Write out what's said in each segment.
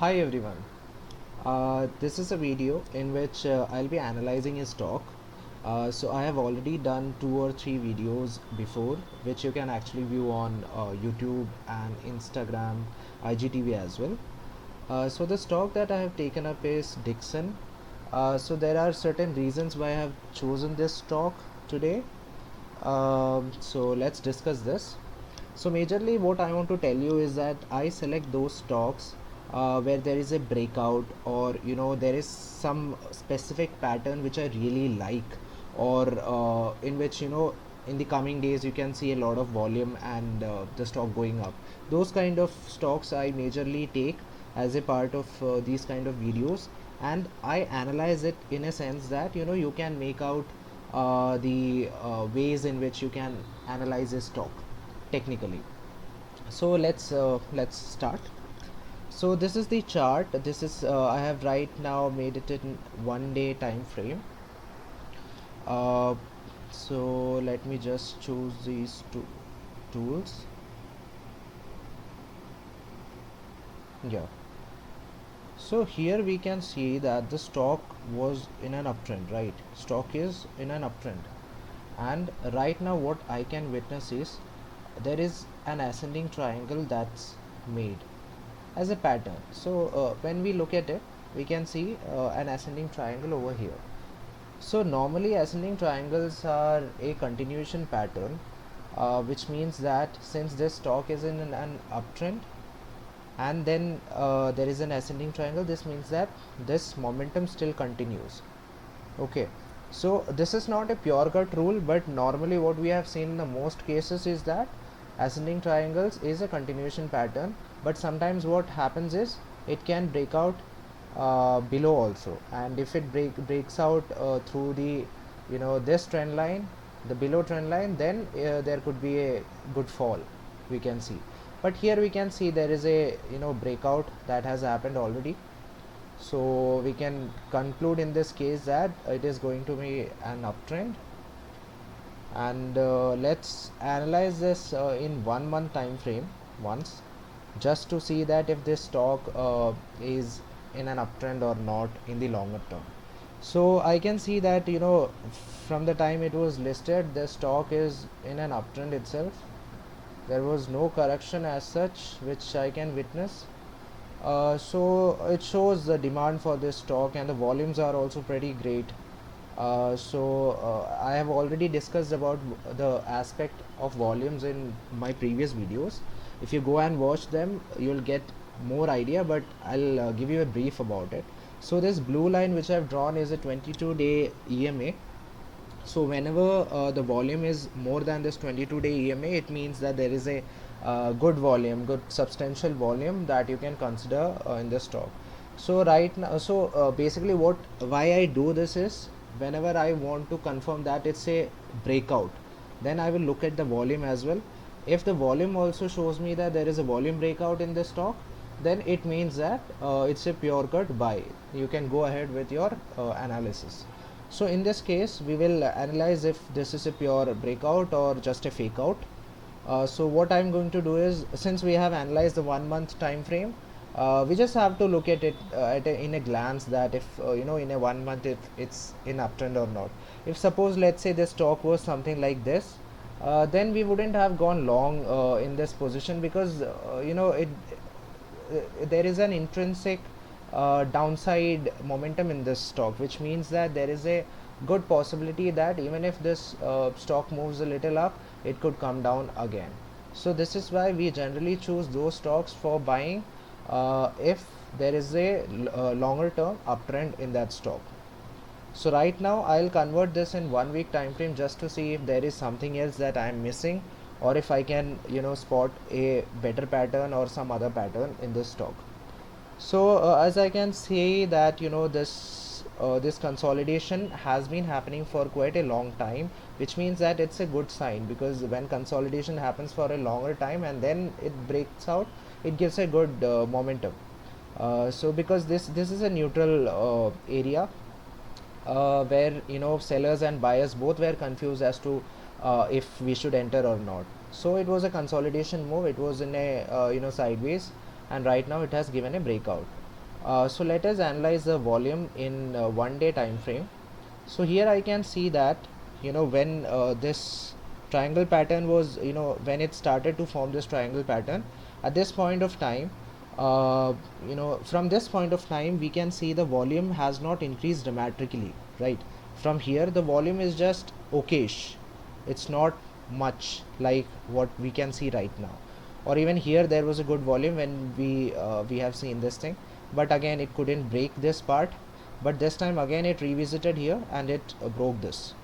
Hi everyone. This is a video in which I'll be analyzing a stock. So I have already done 2 or 3 videos before, which you can actually view on YouTube and Instagram, IGTV as well. So the stock that I have taken up is Dixon. So there are certain reasons why I have chosen this stock today. So let's discuss this. So majorly what I want to tell you is that I select those stocks where there is a breakout, or there is some specific pattern which I really like, or in which in the coming days you can see a lot of volume and the stock going up. Those kind of stocks I majorly take as a part of these kind of videos, and I analyze it in a sense that you can make out the ways in which you can analyze a stock technically. So let's start. So this is the chart. This is I have right now made it in 1 day time frame. uh, so let me just choose these two tools. Yeah, so here we can see that the stock was in an uptrend, right? Stock is in an uptrend, and right now what I can witness is there is an ascending triangle that's made as a pattern. So when we look at it, we can see an ascending triangle over here. So normally ascending triangles are a continuation pattern, which means that since this stock is in an uptrend and then there is an ascending triangle, this means that this momentum still continues. Okay, so this is not a pure cut rule, but normally what we have seen in the most cases is that ascending triangles is a continuation pattern, but sometimes what happens is it can break out below also, and if it breaks out through the this trend line, the below trend line, then there could be a good fall we can see. But here we can see there is a breakout that has happened already, so we can conclude in this case that it is going to be an uptrend. And let's analyze this in 1 month time frame once, just to see that if this stock is in an uptrend or not in the longer term. So I can see that from the time it was listed, the stock is in an uptrend itself. There was no correction as such which I can witness. So it shows the demand for this stock, and the volumes are also pretty great. I have already discussed about the aspect of volumes in my previous videos. If you go and watch them, you'll get more idea, but I'll give you a brief about it. So this blue line which I've drawn is a 22-day EMA. So whenever the volume is more than this 22-day EMA, it means that there is a good volume, good substantial volume that you can consider in the stock. So right now, basically what why I do this is, whenever I want to confirm that it's a breakout, then I will look at the volume as well. If the volume also shows me that there is a volume breakout in the stock, then it means that it's a pure cut buy. You can go ahead with your analysis. So in this case, we will analyze if this is a pure breakout or just a fake out. So what I'm going to do is, since we have analyzed the 1 month time frame, we just have to look at it in a glance, that if in a 1 month if it's in uptrend or not. If suppose let's say the stock was something like this, then we wouldn't have gone long in this position, because there is an intrinsic downside momentum in this stock, which means that there is a good possibility that even if this stock moves a little up, it could come down again. So this is why we generally choose those stocks for buying if there is a longer term uptrend in that stock. So right now I'll convert this in 1 week time frame, just to see if there is something else that I'm missing, or if I can spot a better pattern or some other pattern in this stock. So as I can see that this consolidation has been happening for quite a long time, which means that it's a good sign, because when consolidation happens for a longer time and then it breaks out, it gives a good momentum. So because this is a neutral area, where sellers and buyers both were confused as to if we should enter or not. So it was a consolidation move. It was in a sideways, and right now it has given a breakout. So let us analyze the volume in 1 day time frame. So here I can see that, when this triangle pattern was, when it started to form this triangle pattern at this point of time, from this point of time we can see the volume has not increased dramatically, right? From here the volume is just okayish. It's not much like what we can see right now. Or even here there was a good volume when we have seen this thing, but again it couldn't break this part. But this time again it revisited here and it broke this.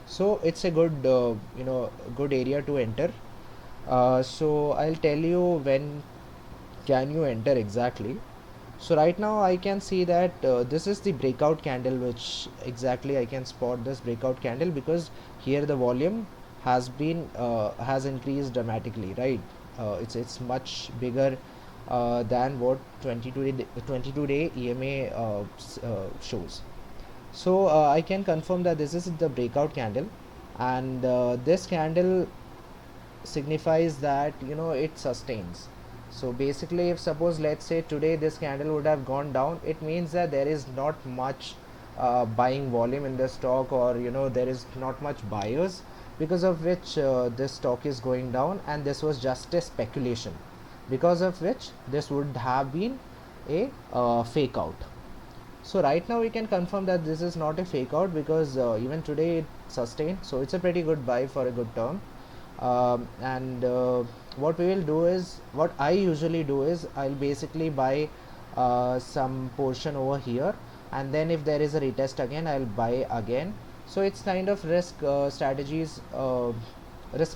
So it's a good good area to enter. So I'll tell you when can you enter exactly. So right now I can see that this is the breakout candle, which exactly I can spot this breakout candle because here the volume has increased dramatically, right? It's much bigger than what 22-day EMA shows. So I can confirm that this is the breakout candle, and this candle signifies that it sustains. So basically, if suppose let's say today this candle would have gone down, it means that there is not much buying volume in the stock, or there is not much buyers, because of which this stock is going down, and this was just a speculation, because of which this would have been a fake out. So right now we can confirm that this is not a fake out, because even today it sustained, so it's a pretty good buy for a good term. And what we will do is, what I usually do is, I'll basically buy some portion over here, and then if there is a retest again, I'll buy again. So it's kind of risk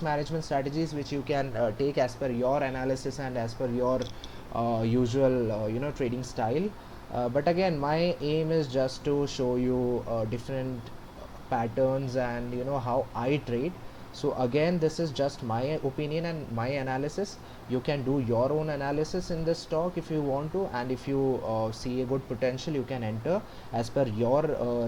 management strategies which you can take as per your analysis and as per your usual trading style. But again, my aim is just to show you different patterns and how I trade. So again, this is just my opinion and my analysis. You can do your own analysis in this stock if you want to, and if you see a good potential, you can enter as per your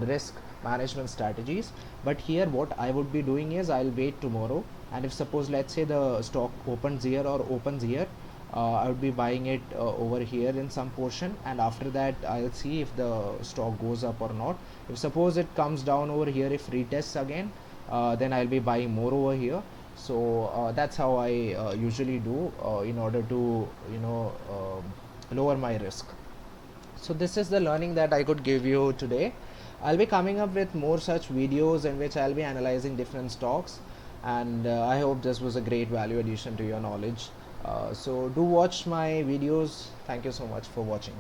risk management strategies. But here what I would be doing is, I'll wait tomorrow, and if suppose let's say the stock opens here or opens here, I would be buying it over here in some portion, and after that I'll see if the stock goes up or not. If suppose it comes down over here, if retests again, then I'll be buying more over here. So that's how I usually do in order to lower my risk. So this is the learning that I could give you today. I'll be coming up with more such videos in which I'll be analyzing different stocks, and I hope this was a great value addition to your knowledge. So do watch my videos. Thank you so much for watching.